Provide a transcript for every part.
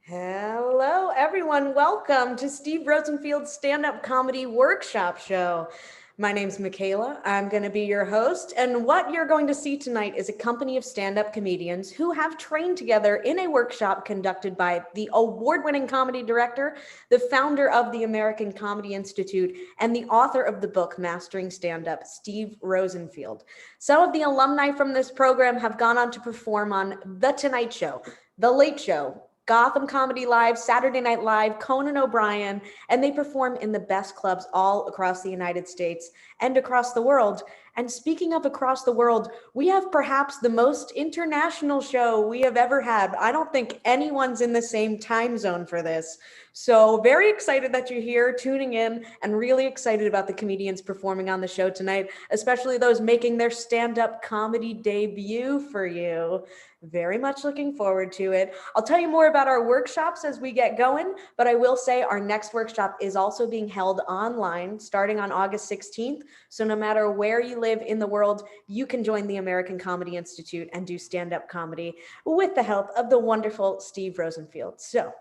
Hello, everyone. Welcome to Steve Rosenfield's stand-up comedy workshop show. My name's Michaela. I'm going to be your host, and what you're going to see tonight is a company of stand-up comedians who have trained together in a workshop conducted by the award-winning comedy director, the founder of the American Comedy Institute, and the author of the book Mastering Stand-Up, Steve Rosenfield. Some of the alumni from this program have gone on to perform on The Tonight Show, The Late Show, Gotham Comedy Live, Saturday Night Live, Conan O'Brien, and they perform in the best clubs all across the United States and across the world. And speaking of across the world, we have perhaps the most international show we have ever had. I don't think anyone's in the same time zone for this. So very excited that you're here tuning in and really excited about the comedians performing on the show tonight, especially those making their stand-up comedy debut for you. Very much looking forward to it. I'll tell you more about our workshops as we get going, but I will say our next workshop is also being held online starting on August 16th. So no matter where you live in the world, you can join the American Comedy Institute and do stand-up comedy with the help of the wonderful Steve Rosenfield. So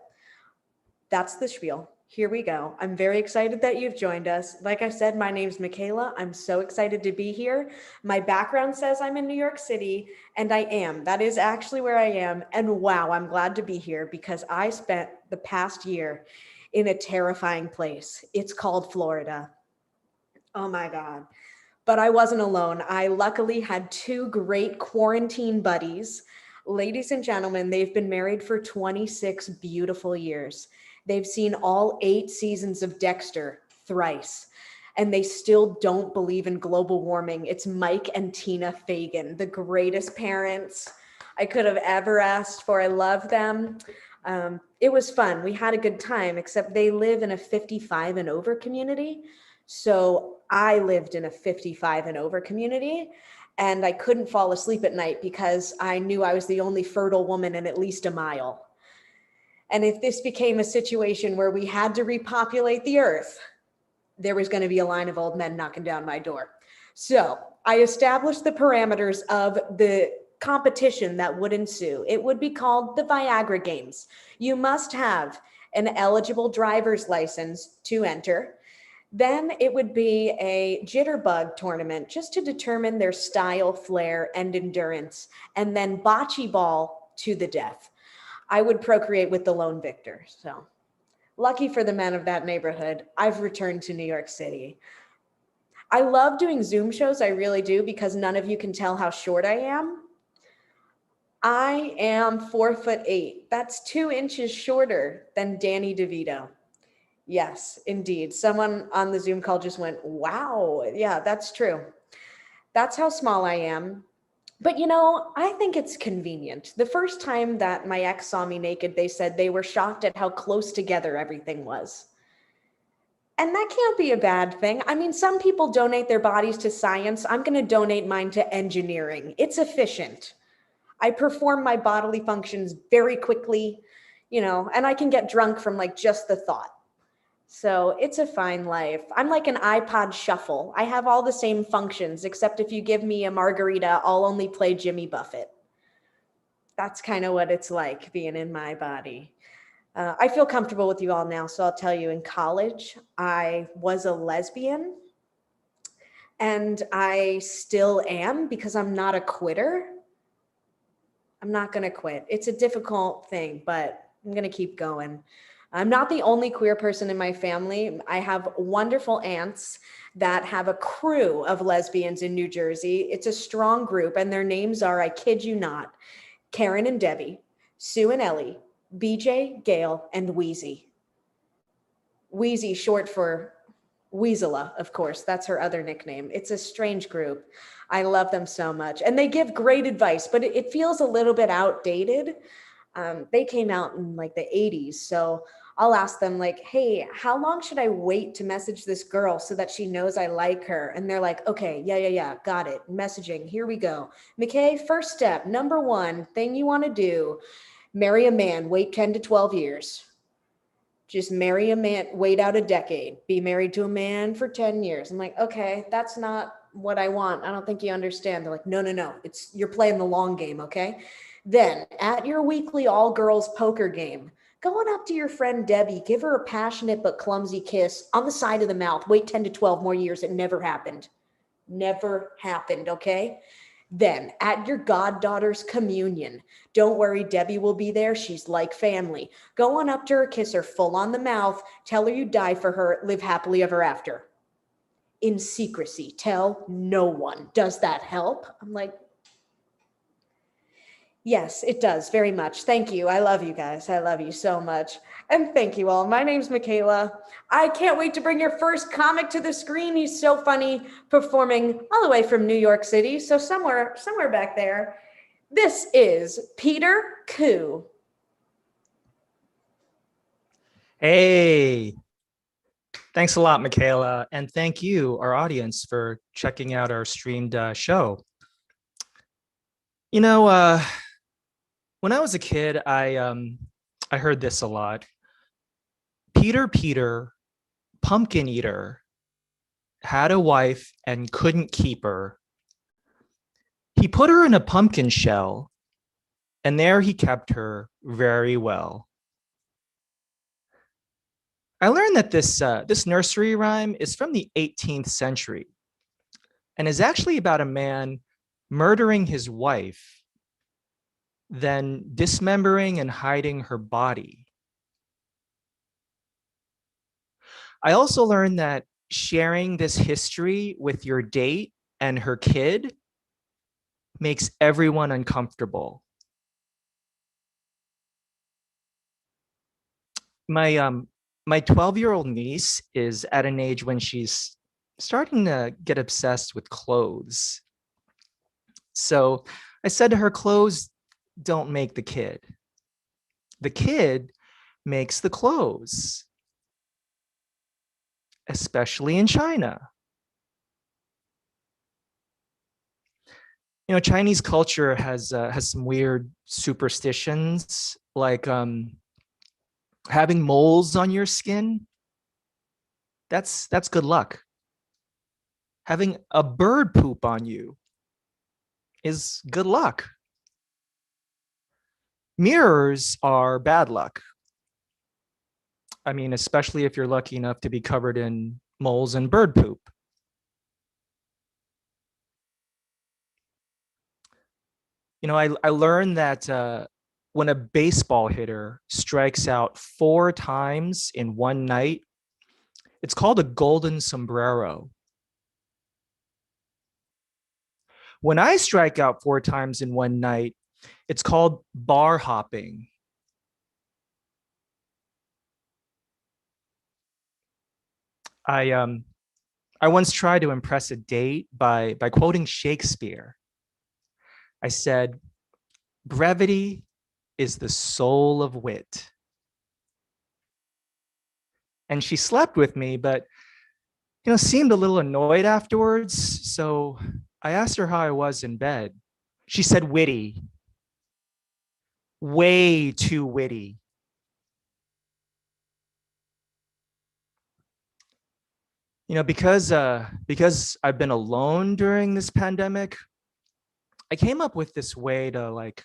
that's the spiel. Here we go. I'm very excited that you've joined us. Like I said, my name's Michaela. I'm so excited to be here. My background says I'm in New York City, and I am. That is actually where I am. And wow, I'm glad to be here because I spent the past year in a terrifying place. It's called Florida. Oh my God. But I wasn't alone. I luckily had two great quarantine buddies. Ladies and gentlemen, they've been married for 26 beautiful years. They've seen all 8 seasons of Dexter thrice, and they still don't believe in global warming. It's Mike and Tina Fagan, the greatest parents I could have ever asked for. I love them. It was fun. We had a good time, except they live in a 55 and over community. So I lived in a 55 and over community, and I couldn't fall asleep at night because I knew I was the only fertile woman in at least a mile. And if this became a situation where we had to repopulate the earth, there was going to be a line of old men knocking down my door. So I established the parameters of the competition that would ensue. It would be called the Viagra Games. You must have an eligible driver's license to enter. Then it would be a jitterbug tournament just to determine their style, flair, and endurance, and then bocce ball to the death. I would procreate with the lone victor. So lucky for the men of that neighborhood, I've returned to New York City. I love doing Zoom shows, I really do, because none of you can tell how short I am. I am 4'8". That's 2 inches shorter than Danny DeVito. Yes, indeed. Someone on the Zoom call just went, wow. Yeah, that's true. That's how small I am. But you know, I think it's convenient. The first time that my ex saw me naked, they said they were shocked at how close together everything was. And that can't be a bad thing. I mean, some people donate their bodies to science. I'm going to donate mine to engineering. It's efficient. I perform my bodily functions very quickly, and I can get drunk from like just the thought. So it's a fine life. I'm like an iPod shuffle. I have all the same functions, except if you give me a margarita, I'll only play Jimmy Buffett. That's kind of what it's like being in my body. I feel comfortable with you all now, so I'll tell you, in college, I was a lesbian, and I still am because I'm not a quitter. I'm not going to quit. It's a difficult thing, but I'm going to keep going. I'm not the only queer person in my family. I have wonderful aunts that have a crew of lesbians in New Jersey. It's a strong group, and their names are, I kid you not, Karen and Debbie, Sue and Ellie, BJ, Gail, and Wheezy. Wheezy, short for Weasela, of course. That's her other nickname. It's a strange group. I love them so much. And they give great advice, but it feels a little bit outdated. They came out in like the 80s. So I'll ask them, like, hey, how long should I wait to message this girl so that she knows I like her? And they're like, okay, yeah, got it. Messaging, here we go. McKay, first step, number one thing you want to do, marry a man, wait 10 to 12 years. Just marry a man, wait out a decade, be married to a man for 10 years. I'm like, okay, that's not what I want. I don't think you understand. They're like, no, it's, you're playing the long game, okay? Then at your weekly all girls poker game, going up to your friend Debbie, give her a passionate but clumsy kiss on the side of the mouth, wait 10 to 12 more years. It never happened. Never happened, okay? Then at your goddaughter's communion, don't worry, Debbie will be there. She's like family. Go on up to her, kiss her full on the mouth, tell her you die for her, live happily ever after. In secrecy, tell no one. Does that help? I'm like, yes, it does very much. Thank you. I love you guys. I love you so much. And thank you all. My name's Michaela. I can't wait to bring your first comic to the screen. He's so funny, performing all the way from New York City. So somewhere back there. This is Peter Koo. Hey, thanks a lot, Michaela. And thank you, our audience, for checking out our streamed show. You know, when I was a kid, I heard this a lot. Peter, pumpkin eater, had a wife and couldn't keep her. He put her in a pumpkin shell, and there he kept her very well. I learned that this nursery rhyme is from the 18th century and is actually about a man murdering his wife, then dismembering and hiding her body. I also learned that sharing this history with your date and her kid makes everyone uncomfortable. My 12-year-old niece is at an age when she's starting to get obsessed with clothes. So I said to her, clothes don't make the kid. The kid makes the clothes, especially in China. You know, Chinese culture has some weird superstitions, like having moles on your skin. That's good luck. Having a bird poop on you is good luck. Mirrors are bad luck. I mean, especially if you're lucky enough to be covered in moles and bird poop. You know, I learned that when a baseball hitter strikes out 4 times in one night, it's called a golden sombrero. When I strike out 4 times in one night, it's called bar hopping. I once tried to impress a date by quoting Shakespeare. I said, brevity is the soul of wit. And she slept with me, but seemed a little annoyed afterwards. So I asked her how I was in bed. She said witty, way too witty. Because I've been alone during this pandemic, I came up with this way to like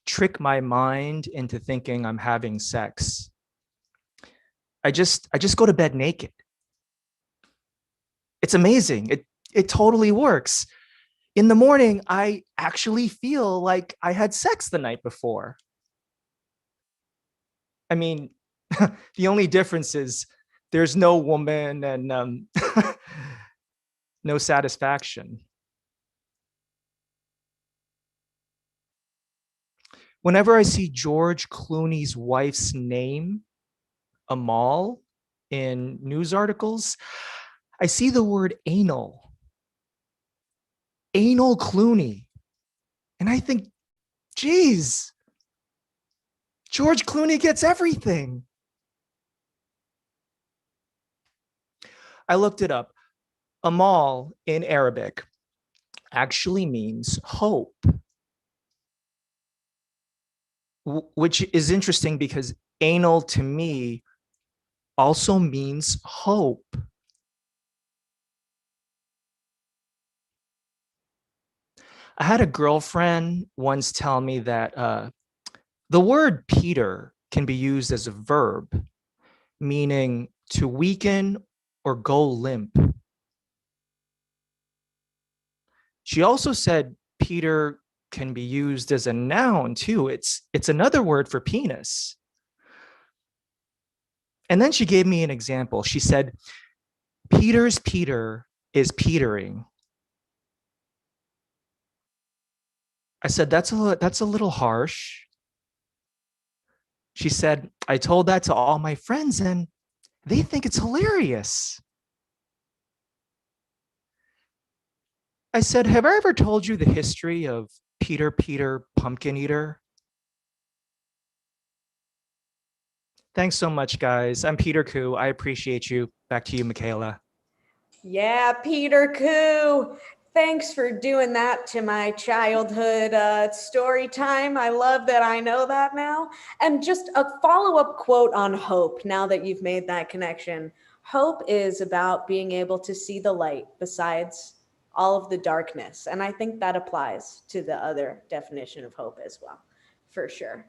trick my mind into thinking I'm having sex. I just go to bed naked. It's amazing. It totally works. In the morning, I actually feel like I had sex the night before. I mean, the only difference is there's no woman and no satisfaction. Whenever I see George Clooney's wife's name, Amal, in news articles, I see the word anal, anal Clooney. And I think, geez, George Clooney gets everything. I looked it up. Amal in Arabic actually means hope, which is interesting because anal to me also means hope. I had a girlfriend once tell me that the word Peter can be used as a verb, meaning to weaken or go limp. She also said Peter can be used as a noun too. It's another word for penis. And then she gave me an example. She said, Peter's Peter is petering. I said, that's a little harsh. She said, I told that to all my friends and they think it's hilarious. I said, have I ever told you the history of Peter Pumpkin Eater? Thanks so much, guys. I'm Peter Koo. I appreciate you. Back to you, Michaela. Yeah, Peter Koo. Thanks for doing that to my childhood story time. I love that I know that now. And just a follow-up quote on hope, now that you've made that connection. Hope is about being able to see the light besides all of the darkness. And I think that applies to the other definition of hope as well, for sure.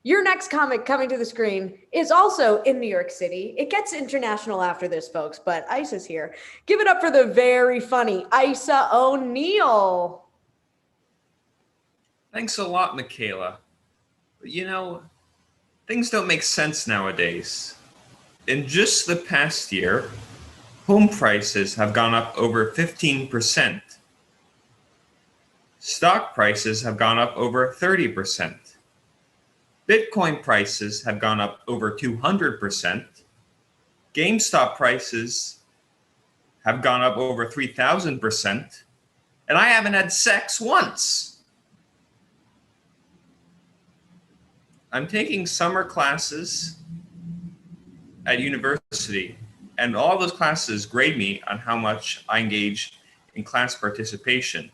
Your next comic coming to the screen is also in New York City. It gets international after this, folks, but Isa's here. Give it up for the very funny Isa O'Neill. Thanks a lot, Michaela. But you know, things don't make sense nowadays. In just the past year, home prices have gone up over 15%. Stock prices have gone up over 30%. Bitcoin prices have gone up over 200%. GameStop prices have gone up over 3,000%. And I haven't had sex once. I'm taking summer classes at university, and all those classes grade me on how much I engage in class participation.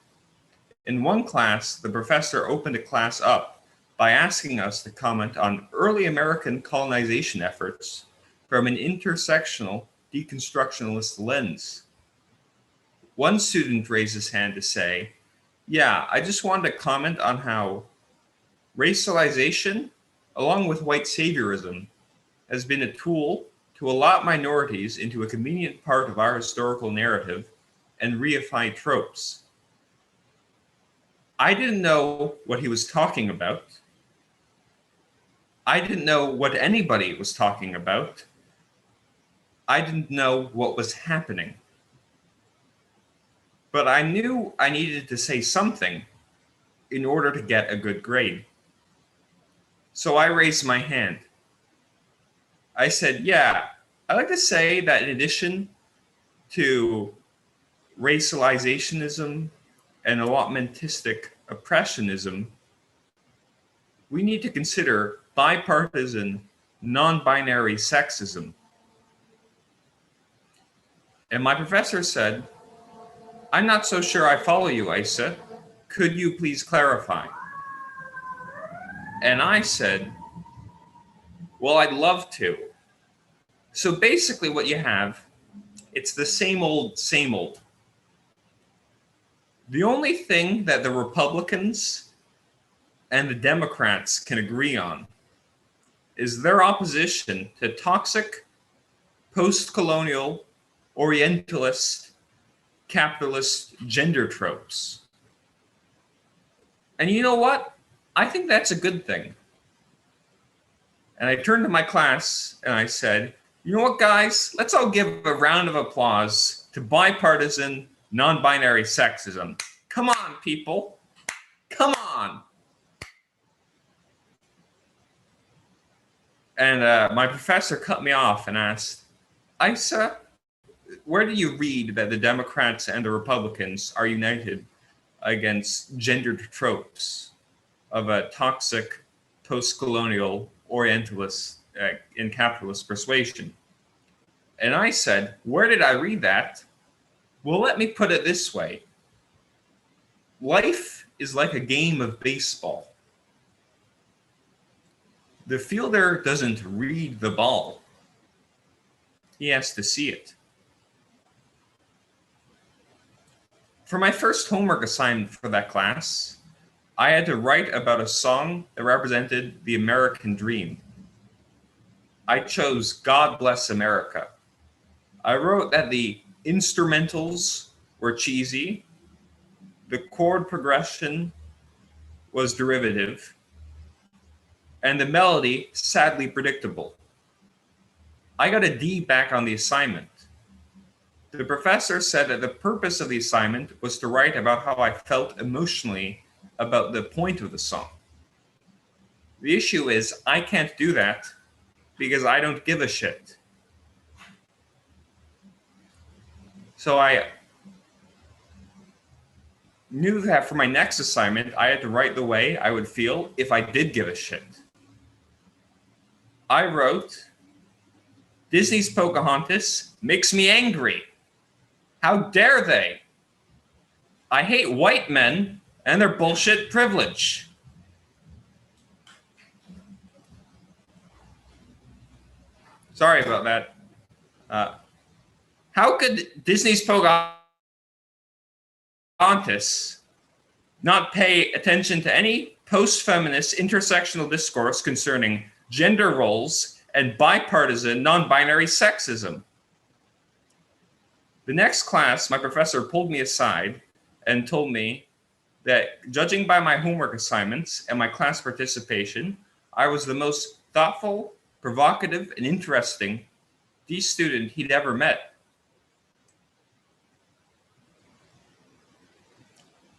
In one class, the professor opened a class up by asking us to comment on early American colonization efforts from an intersectional deconstructionist lens. One student raised his hand to say, yeah, I just wanted to comment on how racialization, along with white saviorism, has been a tool to allot minorities into a convenient part of our historical narrative and reify tropes. I didn't know what he was talking about. I didn't know what anybody was talking about. I didn't know what was happening. But I knew I needed to say something in order to get a good grade. So I raised my hand. I said, yeah, I'd like to say that in addition to racializationism and allotmentistic oppressionism, we need to consider bipartisan, non-binary sexism. And my professor said, I'm not so sure I follow you, Isa. Could you please clarify? And I said, well, I'd love to. So basically what you have, it's the same old, same old. The only thing that the Republicans and the Democrats can agree on is their opposition to toxic, post-colonial, orientalist, capitalist gender tropes. And you know what? I think that's a good thing. And I turned to my class and I said, you know what, guys? Let's all give a round of applause to bipartisan, non-binary sexism. Come on, people. Come on. And my professor cut me off and asked, Isa, where do you read that the Democrats and the Republicans are united against gendered tropes of a toxic post-colonial orientalist in capitalist persuasion? And I said, where did I read that? Well, let me put it this way. Life is like a game of baseball. The fielder doesn't read the ball. He has to see it. For my first homework assignment for that class, I had to write about a song that represented the American dream. I chose God Bless America. I wrote that the instrumentals were cheesy, the chord progression was derivative, and the melody sadly predictable. I got a D back on the assignment. The professor said that the purpose of the assignment was to write about how I felt emotionally about the point of the song. The issue is I can't do that because I don't give a shit. So I knew that for my next assignment, I had to write the way I would feel if I did give a shit. I wrote, Disney's Pocahontas makes me angry. How dare they? I hate white men and their bullshit privilege. Sorry about that. How could Disney's Pocahontas not pay attention to any post-feminist intersectional discourse concerning gender roles and bipartisan non-binary sexism? The next class, my professor pulled me aside and told me that judging by my homework assignments and my class participation, I was the most thoughtful, provocative, and interesting D student he'd ever met.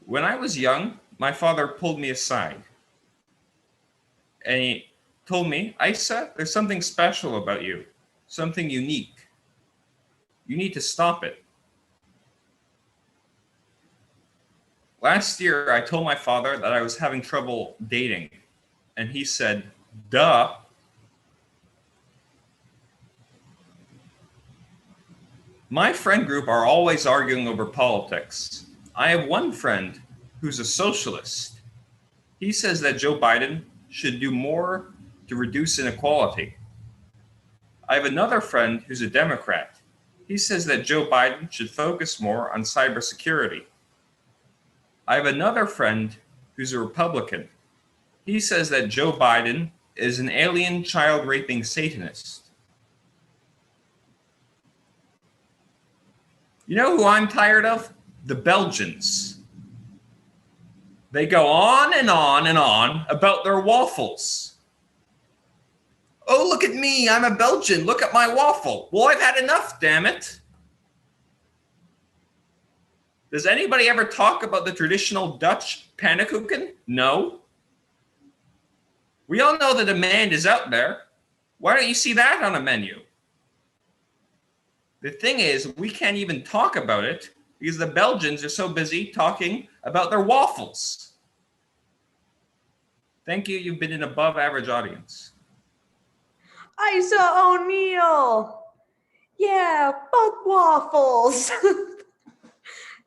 When I was young, my father pulled me aside and he told me, Isa, there's something special about you, something unique. You need to stop it. Last year, I told my father that I was having trouble dating, and he said, duh. My friend group are always arguing over politics. I have one friend who's a socialist. He says that Joe Biden should do more to reduce inequality. I have another friend who's a Democrat. He says that Joe Biden should focus more on cybersecurity. I have another friend who's a Republican. He says that Joe Biden is an alien child raping Satanist. You know who I'm tired of? The Belgians. They go on and on and on about their waffles. Oh, look at me, I'm a Belgian, look at my waffle. Well, I've had enough, damn it. Does anybody ever talk about the traditional Dutch pannenkoeken? No. We all know the demand is out there. Why don't you see that on a menu? The thing is, we can't even talk about it because the Belgians are so busy talking about their waffles. Thank you, you've been an above average audience. Isa O'Neill. Yeah, fuck waffles.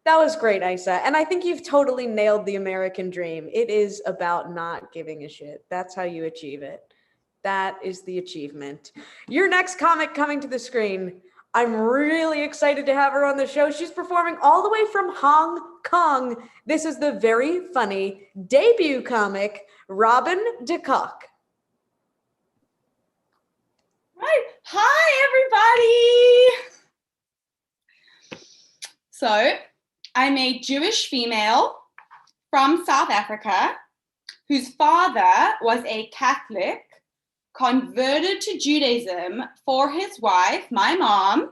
That was great, Isa. And I think you've totally nailed the American dream. It is about not giving a shit. That's how you achieve it. That is the achievement. Your next comic coming to the screen. I'm really excited to have her on the show. She's performing all the way from Hong Kong. This is the very funny debut comic, Robin DeCock. Right. Hi, everybody. So I'm a Jewish female from South Africa whose father was a Catholic, converted to Judaism for his wife, my mom,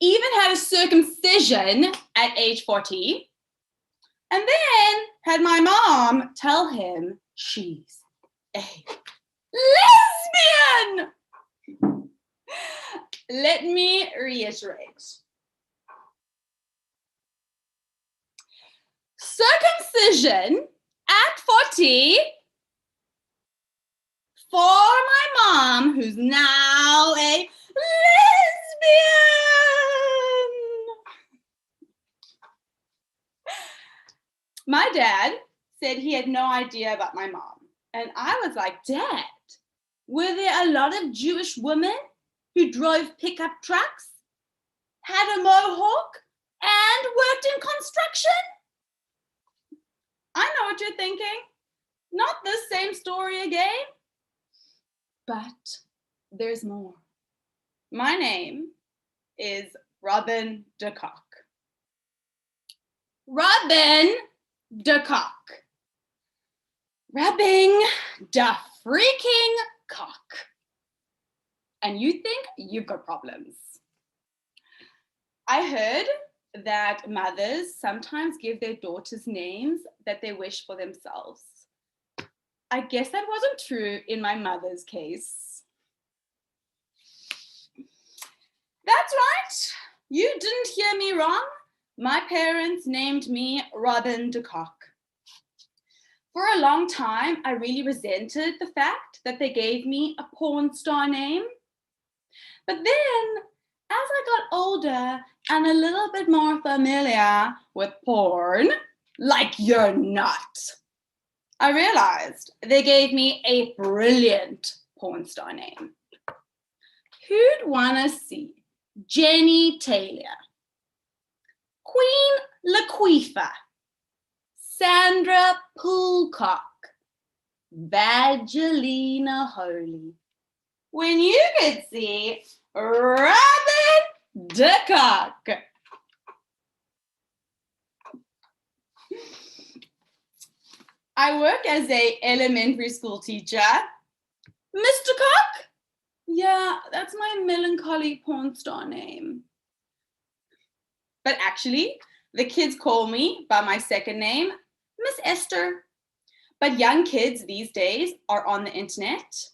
even had a circumcision at age 40, and then had my mom tell him she's a lesbian. Let me reiterate. Circumcision at 40 for my mom, who's now a lesbian. My dad said he had no idea about my mom. And I was like, Dad, were there a lot of Jewish women who drove pickup trucks, had a mohawk, and worked in construction? I know what you're thinking. Not the same story again. But there's more. My name is Robin de Kock. Robin de Kock. Rubbing da freaking cock. And you think you've got problems. I heard that mothers sometimes give their daughters names that they wish for themselves. I guess that wasn't true in my mother's case. That's right. You didn't hear me wrong. My parents named me Robin de Kock. For a long time, I really resented the fact that they gave me a porn star name. But then, as I got older and a little bit more familiar with porn, like you're not, I realized they gave me a brilliant porn star name. Who'd want to see Jenny Taylor, Queen Laquifa, Sandra Poolcock, Vagelina Holy, when you could see Robin de Kock? I work as a elementary school teacher. Mr. Kock? Yeah, that's my melancholy porn star name. But actually, the kids call me by my second name, Miss Esther. But young kids these days are on the internet.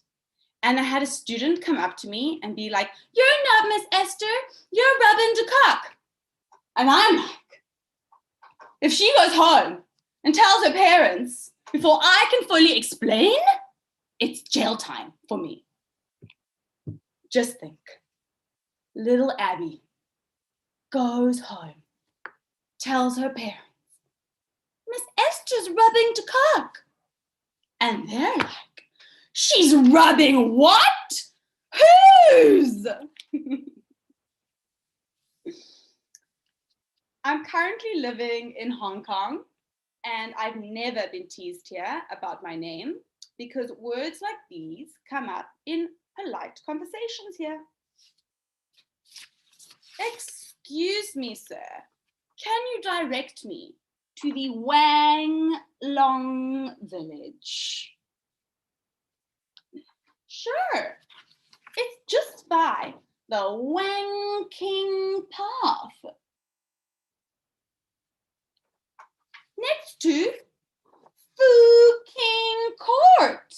And I had a student come up to me and be like, "You're not Miss Esther, you're Robin de Kock." And I'm like, if she goes home and tells her parents before I can fully explain, it's jail time for me. Just think, little Abby goes home, tells her parents, "Miss Esther's rubbing de Kock." And they're like, "She's rubbing what? Whose?" I'm currently living in Hong Kong, and I've never been teased here about my name because words like these come up in polite conversations here. "Excuse me, sir, can you direct me to the Wang Long Village?" "Sure, it's just by the Wang King Path, next to Fu King Court,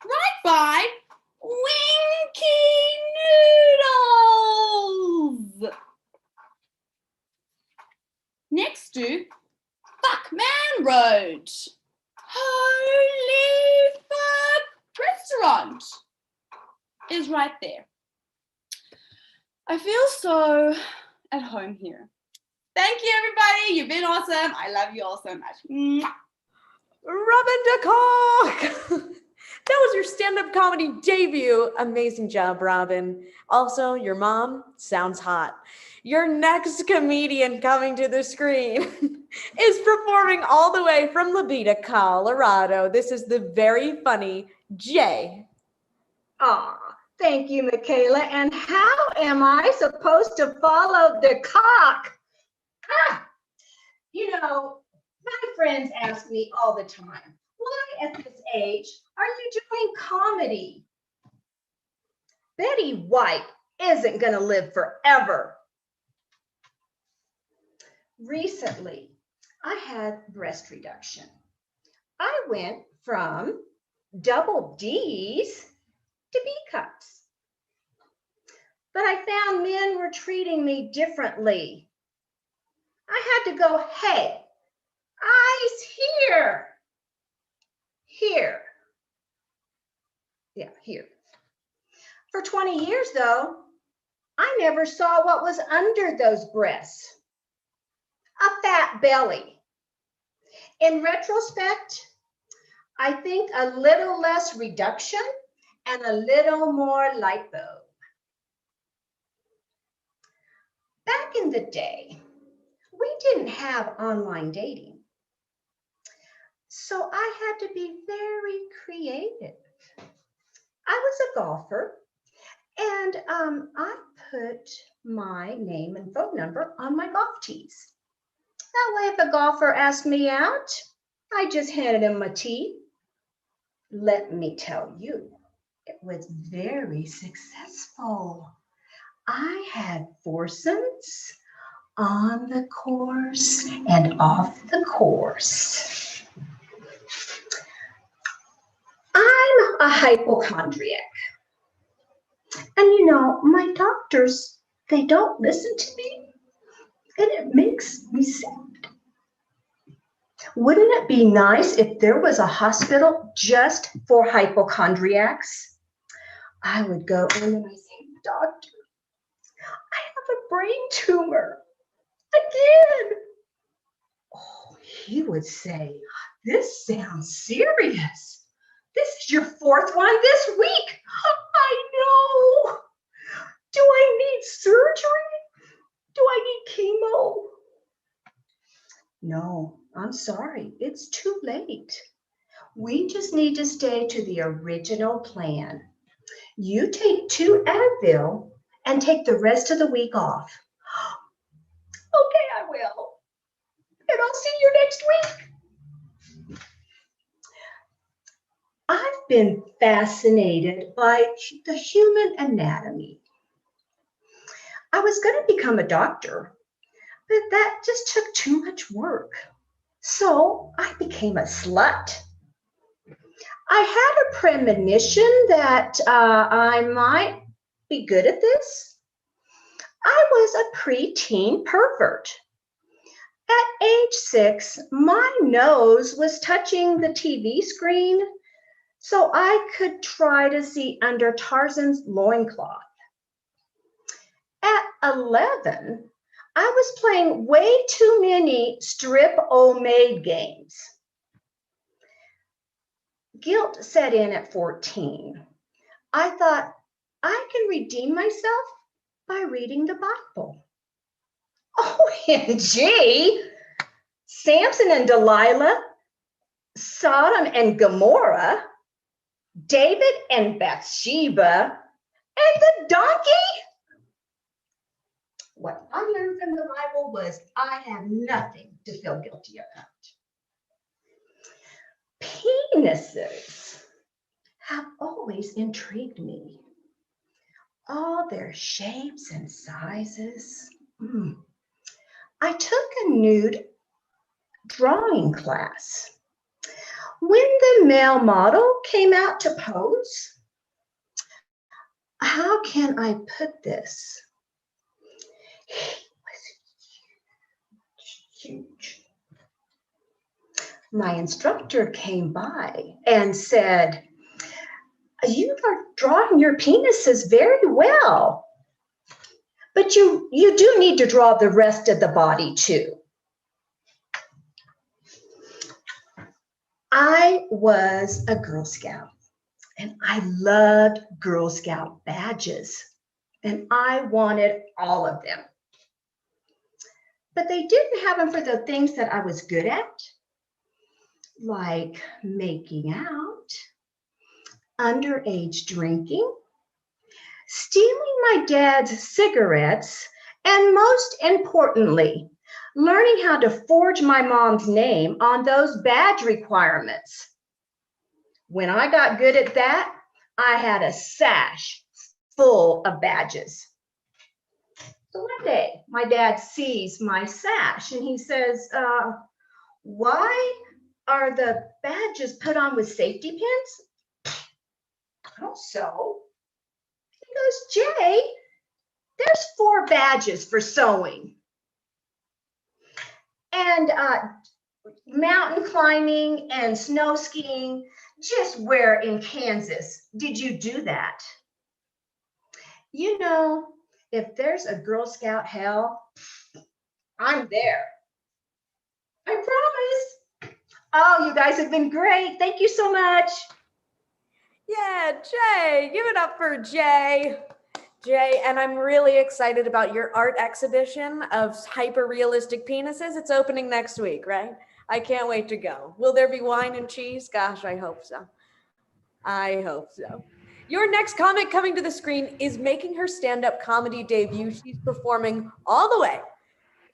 right by Winky Noodles, next to Fuckman Road, Holy Fuck Restaurant is right there." I feel so at home here. Thank you, everybody. You've been awesome. I love you all so much. Mwah. Robin de Kock! That was your stand-up comedy debut. Amazing job, Robin. Also, your mom sounds hot. Your next comedian coming to the screen is performing all the way from Levita, Colorado. This is the very funny Jay. Aw, thank you, Michaela. And how am I supposed to follow the cock? You know, my friends ask me all the time, why at this age are you doing comedy? Betty White isn't going to live forever. Recently, I had breast reduction. I went from double D's to B cups. But I found men were treating me differently. I had to go, hey, eyes here. Here. Yeah, here. For 20 years, though, I never saw what was under those breasts. A fat belly. In retrospect, I think a little less reduction and a little more lipo. Back in the day, we didn't have online dating. So I had to be very creative. I was a golfer, and I put my name and phone number on my golf tees. That way, if a golfer asked me out, I just handed him my tee. Let me tell you, it was very successful. I had foursomes on the course and off the course. I'm a hypochondriac. And you know, my doctors, they don't listen to me, and it makes me sad. Wouldn't it be nice if there was a hospital just for hypochondriacs? I would go in and I say, doctor, I have a brain tumor. Again. Oh, he would say, this sounds serious. This is your fourth one this week. I know. Do I need surgery? Do I need chemo? No, I'm sorry. It's too late. We just need to stay to the original plan. You take 2 Advil and take the rest of the week off. Okay, I will. And I'll see you next week. I've been fascinated by the human anatomy. I was going to become a doctor, but that just took too much work. So I became a slut. I had a premonition that I might be good at this. I was a preteen pervert. At age 6, my nose was touching the TV screen, so I could try to see under Tarzan's loincloth. At 11, I was playing way too many strip-o-maid games. Guilt set in at 14. I thought, I can redeem myself by reading the Bible. OMG! Samson and Delilah, Sodom and Gomorrah, David and Bathsheba, and the donkey? What I learned from the Bible was I have nothing to feel guilty about. Penises have always intrigued me. All their shapes and sizes. I took a nude drawing class. When the male model came out to pose, how can I put this? He was huge. My instructor came by and said, you are drawing your penises very well, but you do need to draw the rest of the body too. I was a Girl Scout and I loved Girl Scout badges and I wanted all of them. But they didn't have them for the things that I was good at, like making out, underage drinking, stealing my dad's cigarettes, and most importantly, learning how to forge my mom's name on those badge requirements. When I got good at that, I had a sash full of badges. So one day, my dad sees my sash and he says, why are the badges put on with safety pins? Oh, so He goes, Jay, there's 4 badges for sewing. And mountain climbing and snow skiing, just where in Kansas did you do that? You know, if there's a Girl Scout hell, I'm there. I promise. Oh, you guys have been great. Thank you so much. Yeah, Jay, give it up for Jay. Jay, and I'm really excited about your art exhibition of hyper-realistic penises. It's opening next week, right? I can't wait to go. Will there be wine and cheese? Gosh, I hope so. I hope so. Your next comic coming to the screen is making her stand-up comedy debut. She's performing all the way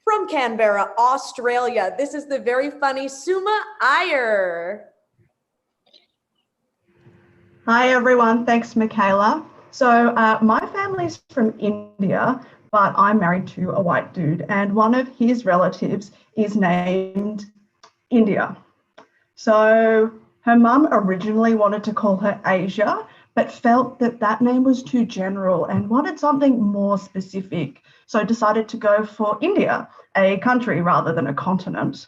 from Canberra, Australia. This is the very funny Suma Iyer. Hi everyone, thanks Michaela. So my family's from India, but I'm married to a white dude and one of his relatives is named India. So her mum originally wanted to call her Asia, but felt that that name was too general and wanted something more specific. So decided to go for India, a country rather than a continent.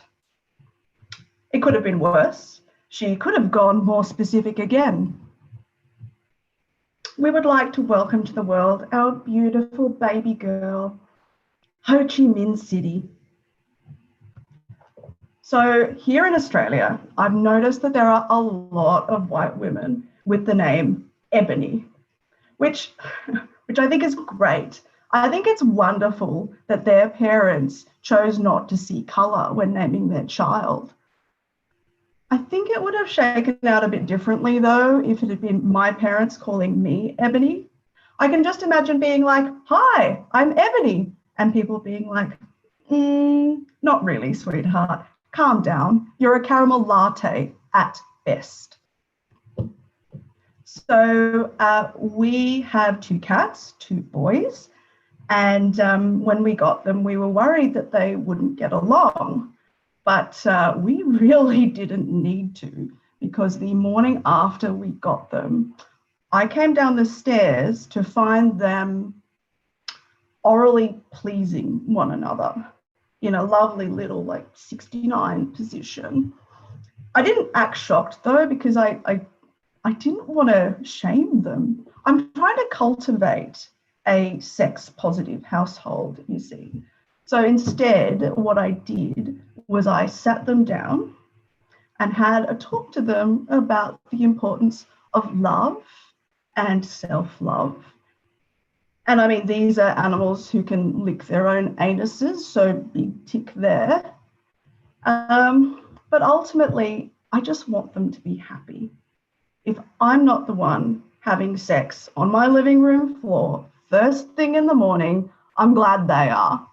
It could have been worse. She could have gone more specific again. We would like to welcome to the world our beautiful baby girl, Ho Chi Minh City. So here in Australia, I've noticed that there are a lot of white women with the name Ebony, which I think is great. I think it's wonderful that their parents chose not to see colour when naming their child. I think it would have shaken out a bit differently though if it had been my parents calling me Ebony. I can just imagine being like, hi, I'm Ebony, and people being like, not really, sweetheart. Calm down. You're a caramel latte at best. So we have 2 cats, 2 boys, and when we got them, we were worried that they wouldn't get along. But we really didn't need to, because the morning after we got them, I came down the stairs to find them orally pleasing one another in a lovely little like 69 position. I didn't act shocked though, because I didn't want to shame them. I'm trying to cultivate a sex positive household, you see. So instead, what I did was I sat them down and had a talk to them about the importance of love and self-love. And I mean, these are animals who can lick their own anuses, so big tick there. But ultimately, I just want them to be happy. If I'm not the one having sex on my living room floor first thing in the morning, I'm glad they are.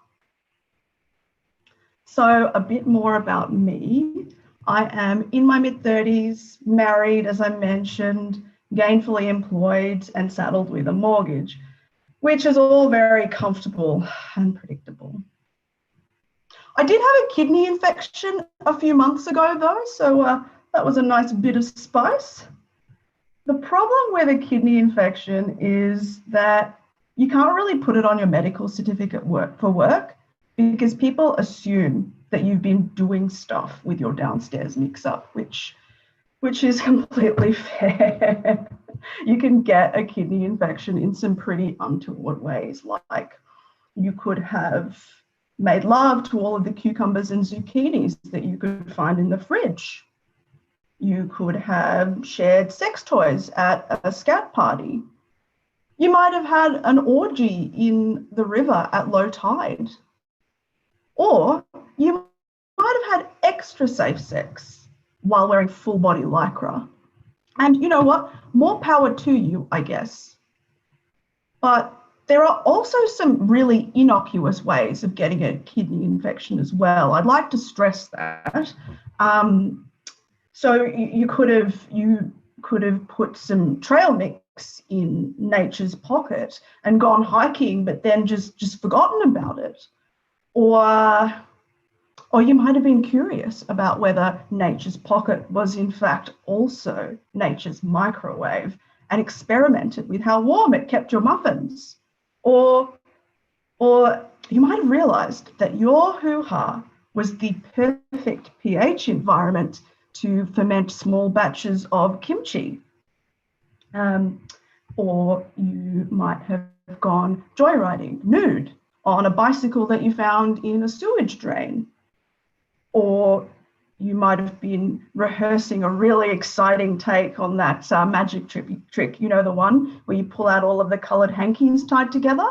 So a bit more about me. I am in my mid-30s, married, as I mentioned, gainfully employed and saddled with a mortgage, which is all very comfortable and predictable. I did have a kidney infection a few months ago though, so that was a nice bit of spice. The problem with a kidney infection is that you can't really put it on your medical certificate for work, because people assume that you've been doing stuff with your downstairs mix-up, which is completely fair. You can get a kidney infection in some pretty untoward ways, like you could have made love to all of the cucumbers and zucchinis that you could find in the fridge. You could have shared sex toys at a scat party. You might have had an orgy in the river at low tide. Or you might have had extra safe sex while wearing full body lycra. And you know what? More power to you, I guess. But there are also some really innocuous ways of getting a kidney infection as well. I'd like to stress that. So you could have put some trail mix in nature's pocket and gone hiking, but then just forgotten about it. Or you might have been curious about whether nature's pocket was in fact also nature's microwave and experimented with how warm it kept your muffins. Or you might have realized that your hoo-ha was the perfect pH environment to ferment small batches of kimchi. Or you might have gone joyriding nude on a bicycle that you found in a sewage drain. Or you might have been rehearsing a really exciting take on that magic trick, you know, the one where you pull out all of the coloured hankies tied together.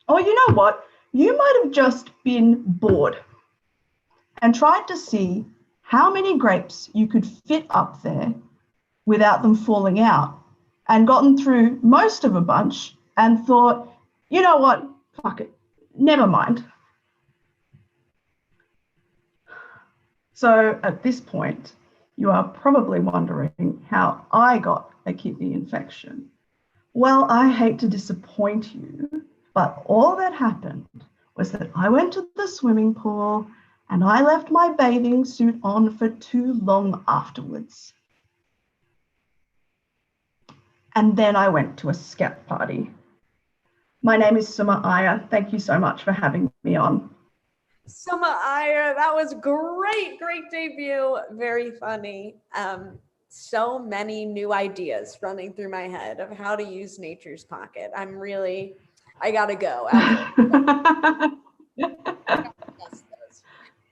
Or you know what? You might have just been bored and tried to see how many grapes you could fit up there without them falling out, and gotten through most of a bunch and thought, you know what, fuck it, never mind. So at this point, you are probably wondering how I got a kidney infection. Well, I hate to disappoint you, but all that happened was that I went to the swimming pool and I left my bathing suit on for too long afterwards. And then I went to a scout party. My name is Suma Iyer. Thank you so much for having me on. Suma Iyer, that was great debut. Very funny. So many new ideas running through my head of how to use Nature's Pocket. I gotta go.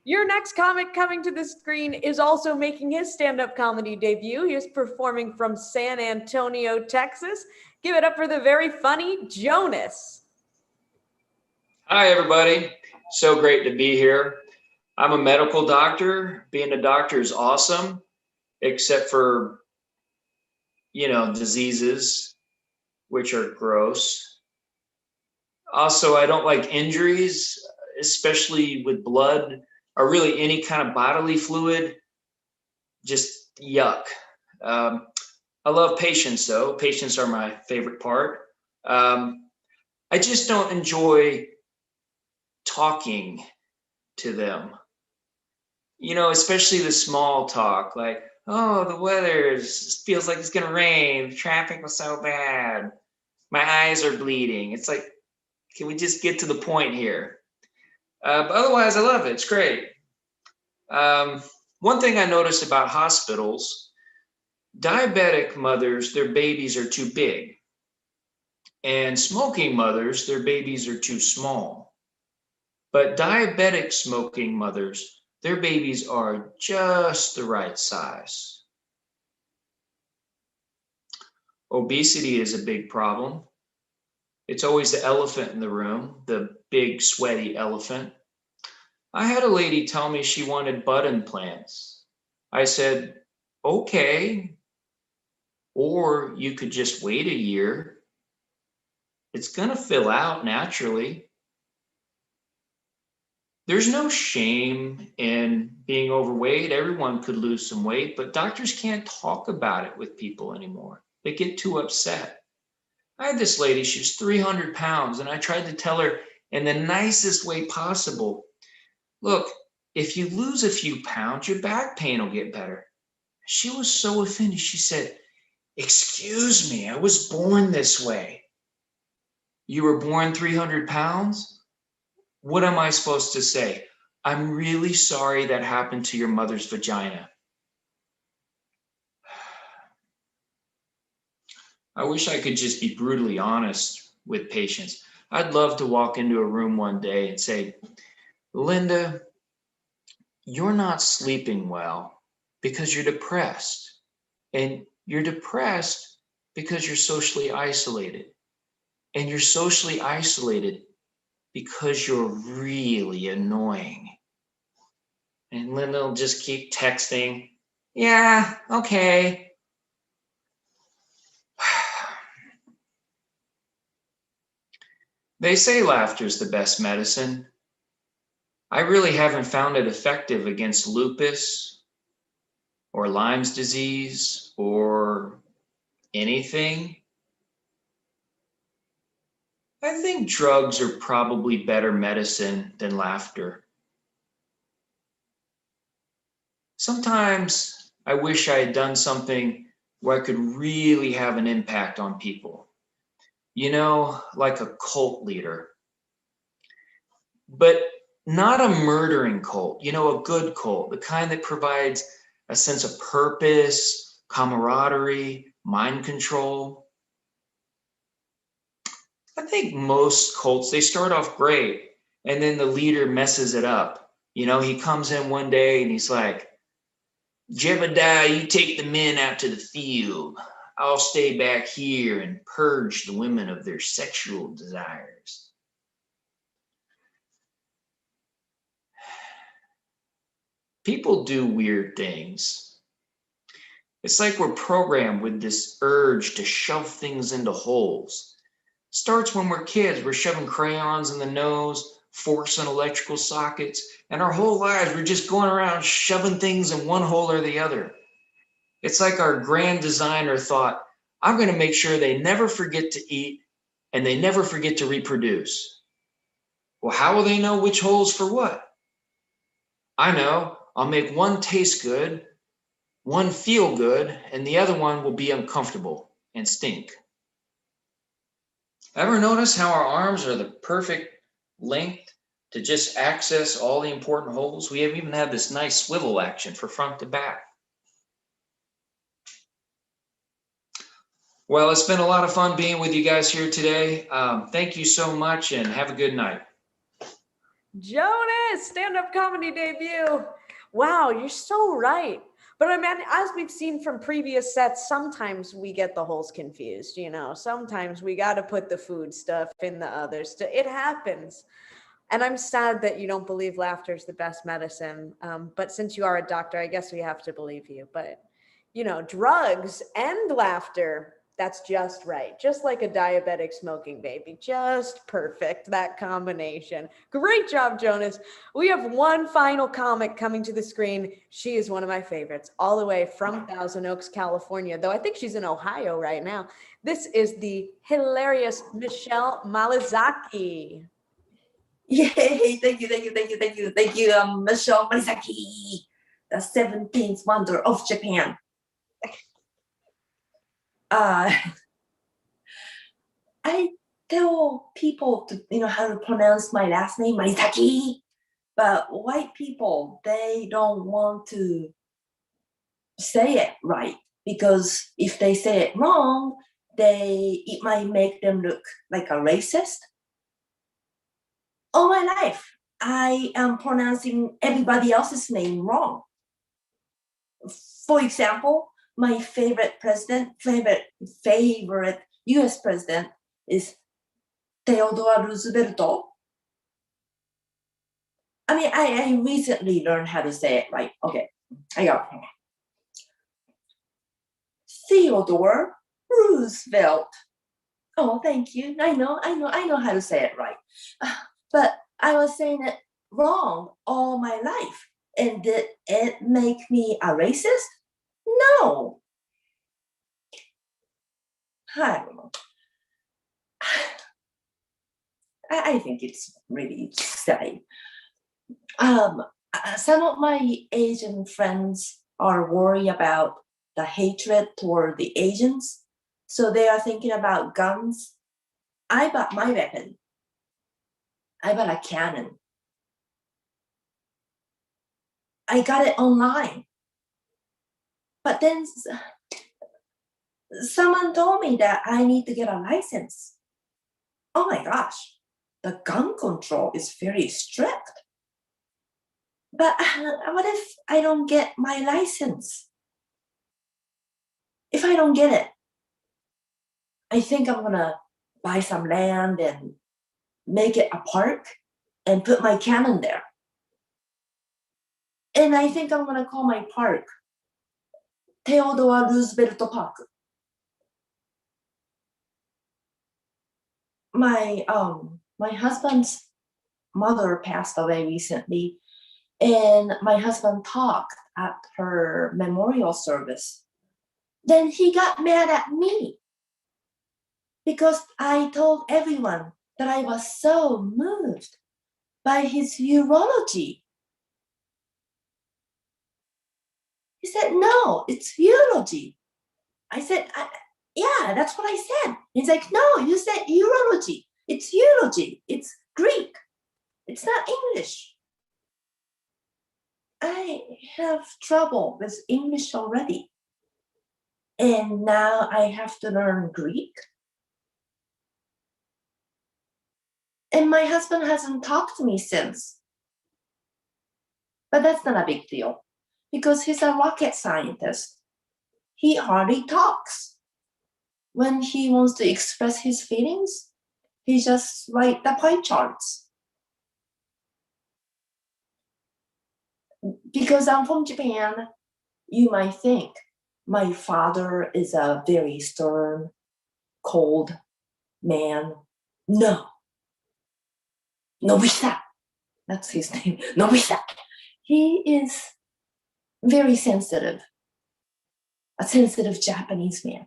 Your next comic coming to the screen is also making his stand-up comedy debut. He is performing from San Antonio, Texas. Give it up for the very funny Jonas. Hi, everybody. So great to be here. I'm a medical doctor. Being a doctor is awesome, except for, diseases, which are gross. Also, I don't like injuries, especially with blood or really any kind of bodily fluid. Just yuck. I love patients, though. Patients are my favorite part. I just don't enjoy talking to them, especially the small talk, like, oh, the weather feels like it's gonna rain, the traffic was so bad, my eyes are bleeding. It's like, can we just get to the point here? But otherwise, I love it. It's great. One thing I noticed about hospitals, diabetic mothers, their babies are too big, and smoking mothers, their babies are too small. But diabetic smoking mothers, their babies are just the right size. Obesity is a big problem. It's always the elephant in the room, the big sweaty elephant. I had a lady tell me she wanted butt implants. I said, okay, or you could just wait a year. It's gonna fill out naturally. There's no shame in being overweight. Everyone could lose some weight, but doctors can't talk about it with people anymore. They get too upset. I had this lady, she was 300 pounds, and I tried to tell her in the nicest way possible, look, if you lose a few pounds, your back pain will get better. She was so offended. She said, excuse me, I was born this way. You were born 300 pounds? What am I supposed to say? I'm really sorry that happened to your mother's vagina. I wish I could just be brutally honest with patients. I'd love to walk into a room one day and say, Linda, you're not sleeping well because you're depressed. And you're depressed because you're socially isolated. And you're socially isolated because you're really annoying. And Linda will just keep texting, yeah, okay. They say laughter is the best medicine. I really haven't found it effective against lupus or Lyme's disease or anything. I think drugs are probably better medicine than laughter. Sometimes I wish I had done something where I could really have an impact on people. Like a cult leader. But not a murdering cult, a good cult, the kind that provides a sense of purpose, camaraderie, mind control. I think most cults, they start off great, and then the leader messes it up. He comes in one day and he's like, Jebediah, you take the men out to the field. I'll stay back here and purge the women of their sexual desires. People do weird things. It's like we're programmed with this urge to shove things into holes. Starts when we're kids. We're shoving crayons in the nose, forks in electrical sockets, and our whole lives we're just going around shoving things in one hole or the other. It's like our grand designer thought, I'm going to make sure they never forget to eat and they never forget to reproduce. Well, how will they know which hole's for what? I know. I'll make one taste good, one feel good, and the other one will be uncomfortable and stink. Ever notice how our arms are the perfect length to just access all the important holes? We have even had this nice swivel action for front to back. Well, it's been a lot of fun being with you guys here today. Thank you so much and have a good night. Jonas, stand-up comedy debut. Wow, you're so right. But I mean, as we've seen from previous sets, sometimes we get the holes confused, sometimes we got to put the food stuff in the other stuff. It happens. And I'm sad that you don't believe laughter is the best medicine. But since you are a doctor, I guess we have to believe you. But, drugs and laughter, that's just right. Just like a diabetic smoking baby. Just perfect, that combination. Great job, Jonas. We have one final comic coming to the screen. She is one of my favorites, all the way from Thousand Oaks, California, though I think she's in Ohio right now. This is the hilarious Michelle Malizaki. Yay, thank you, Michelle Marizaki, the 17th wonder of Japan. I tell people to, how to pronounce my last name, Marizaki, but white people, they don't want to say it right, because if they say it wrong, it might make them look like a racist. All my life, I am pronouncing everybody else's name wrong. For example, my favorite US president is Theodore Roosevelt. I mean, I recently learned how to say it right. Okay, I got it. Theodore Roosevelt. Oh, thank you. I know how to say it right. But I was saying it wrong all my life. And did it make me a racist? No. I don't know. I think it's really silly. Some of my Asian friends are worried about the hatred toward the Asians. So they are thinking about guns. I bought my weapon. I bought a cannon. I got it online. But then someone told me that I need to get a license. Oh my gosh, the gun control is very strict. But what if I don't get my license? If I don't get it, I think I'm gonna buy some land and make it a park and put my cannon there. And I think I'm gonna call my park Theodore Roosevelt Park. My husband's mother passed away recently, and my husband talked at her memorial service. Then he got mad at me because I told everyone that I was so moved by his eulogy. He said, no, it's eulogy. I said, yeah, that's what I said. He's like, no, you said urology. It's eulogy. It's Greek. It's not English. I have trouble with English already. And now I have to learn Greek. And my husband hasn't talked to me since. But that's not a big deal because he's a rocket scientist. He hardly talks. When he wants to express his feelings, he just writes the pie charts. Because I'm from Japan, you might think my father is a very stern, cold man. No. Nobita. That's his name. Nobita. He is very sensitive. A sensitive Japanese man.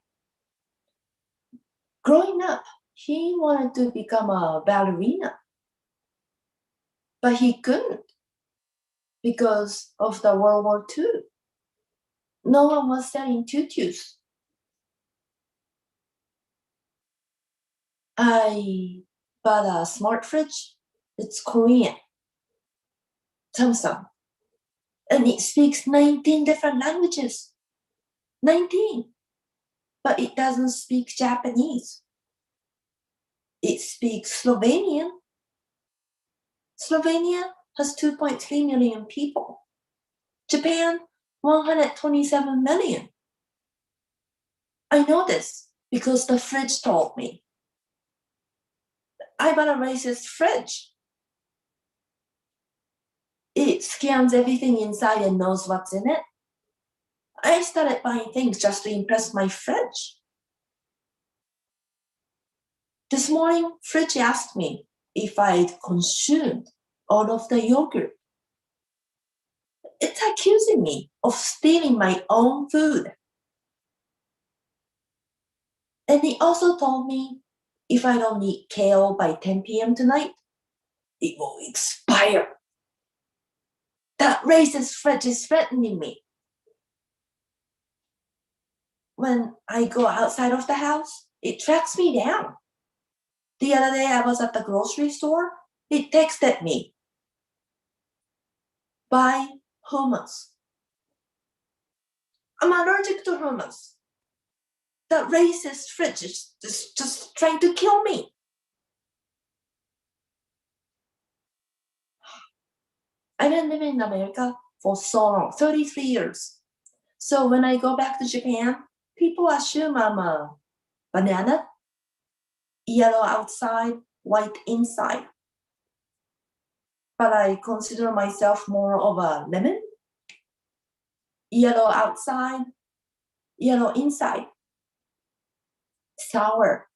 Growing up, he wanted to become a ballerina. But he couldn't because of the World War II. No one was selling tutus. I bought a smart fridge. It's Korean. Samsung. And it speaks 19 different languages. 19. But it doesn't speak Japanese. It speaks Slovenian. Slovenia has 2.3 million people. Japan, 127 million. I know this because the fridge told me. I bought a racist fridge. It scans everything inside and knows what's in it. I started buying things just to impress my fridge. This morning, Fridge asked me if I'd consumed all of the yogurt. It's accusing me of stealing my own food. And he also told me if I don't eat kale by 10 p.m. tonight, it will expire. That racist Fridge is threatening me. When I go outside of the house, it tracks me down. The other day I was at the grocery store, it texted me, buy hummus. I'm allergic to hummus. That racist Fridge is just trying to kill me. I've been living in America for so long, 33 years. So when I go back to Japan, people assume I'm a banana, yellow outside, white inside. But I consider myself more of a lemon, yellow outside, yellow inside. Sour,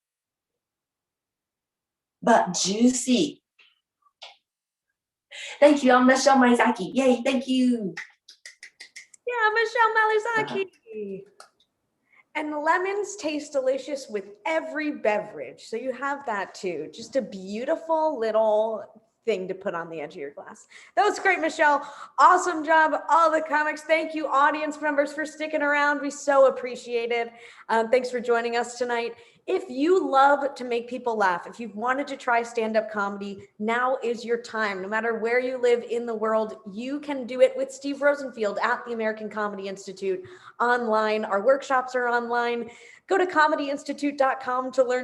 but juicy. Thank you, I'm Michelle Maizaki. Yay, thank you. Yeah, Michelle Malizaki. And lemons taste delicious with every beverage. So you have that too. Just a beautiful little thing to put on the edge of your glass. That was great, Michelle. Awesome job, all the comics. Thank you, audience members, for sticking around. We so appreciate it. Thanks for joining us tonight. If you love to make people laugh, if you've wanted to try stand-up comedy, now is your time. No matter where you live in the world, you can do it with Steve Rosenfield at the American Comedy Institute online. Our workshops are online. Go to comedyinstitute.com to learn